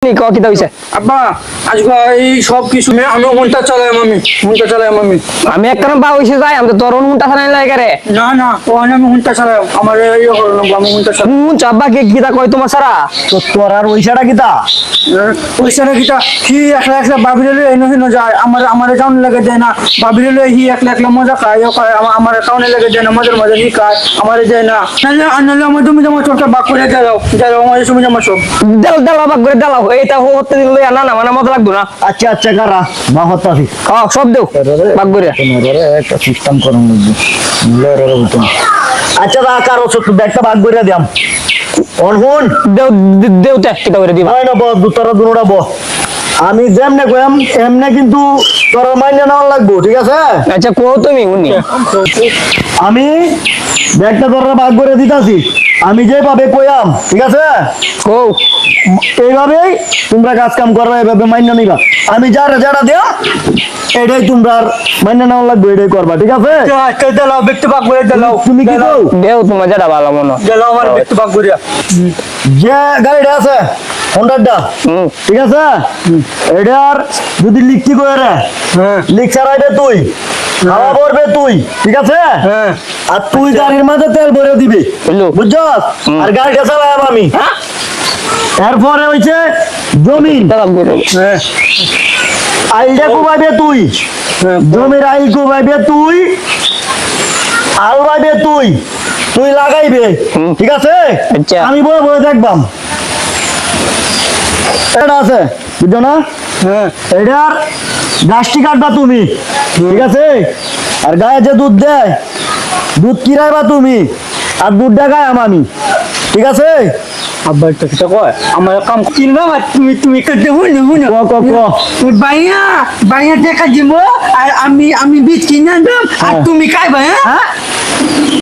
কি ক কি হইছে আব্বা আজকে এই সব কিছু আমি মনটা চালাই আমি আমি একটা বা হইছে যাই আমি তো তোর মুনটা খানাই লাগে রে না না ও আমি মনটা চালাই আমার এই হলো আমি মনটা চালাই মুন চাব্বা কে কিটা কই তোমার সারা তো তোর আর ওইসাটা কিতা পয়সা কিটা কি একলা একলা বাবিলে এনে হেন যায় আমার অ্যাকাউন্ট লাগে দেয় না বাবিলে হি একলা একলা মজা খায় ও খায় আমার অ্যাকাউন্টে লাগে দেয় না মজার মজা হি খায় আমার দেয় না নাহলে আমার তুমি জমা ছোটটা বাক করে দাও আমার তুমি জমা সব দেল দেল বাগ করে দেল এইটা হতে দিল না না মানে মজা লাগতো না আচ্ছা আচ্ছা কারা মা হতাছি সব দেও বাগ করে একটা সিস্টেম করুন আচ্ছা দা কারো ছোট্ট ব্যাগটা ভাগ করে দিয়াম অনহুন দেও দেউতে কিটা করে দিবা হয় না বস দুটারা দুনোটা বস আমি যেমনে কইম এমনে কিন্তু তোর মাইনে নেওয়া লাগবো ঠিক আছে আচ্ছা কো তুমি উনি আমি ব্যাগটা তোরা ভাগ করে দিতাছি আমি যে পাবে কইয়াম ঠিক আছে কো এইভাবেই তোমরা কাজ কাম করবে এইভাবে মাইনে নিবা আমি যারা যারা দেয়া এটাই তোমরা মাইনে নেওয়া লাগবে এটাই করবা ঠিক আছে দাও ব্যক্তি বাক করে দাও তুমি কি কও দেও তোমার যেটা ভালো মনে দাও আমার ব্যক্তি বাক করে যে গাড়িটা আছে হন্ডারটা ঠিক আছে এটার যদি লিখতি কই রে লিখ ছাড়াইবে তুই খাওয়া পড়বে তুই ঠিক আছে হ্যাঁ আর তুই গাড়ির মাঝে তেল ভরে দিবি বুঝলো বুঝছস আর গাড়িটা চালাম আমি এরপরে হইছে জমিন বাগ করে হ্যাঁ আইলটা কুবাইবে তুই জমির আইল কুবাইবে তুই আল বাইবে তুই তুই লাগাইবে ঠিক আছে আচ্ছা। আমি বয়ে বয়ে দেখবাম এটা আছে বুঝছো না হ্যাঁ এটার গাছটি কাটবা তুমি ঠিক আছে আর গায়ে যে দুধ দেয় দুধ কিরাইবা তুমি আর দুধটা গায়াম আমি ঠিক আছে আব্বা একটা কিটা কয় আমার কাম কিনবা তুমি করতে বুঝলি বাইয়া বাইয়া দেখা দিব আর আমি বীজ কিনে আনলাম আর তুমি খাইবা হ্যাঁ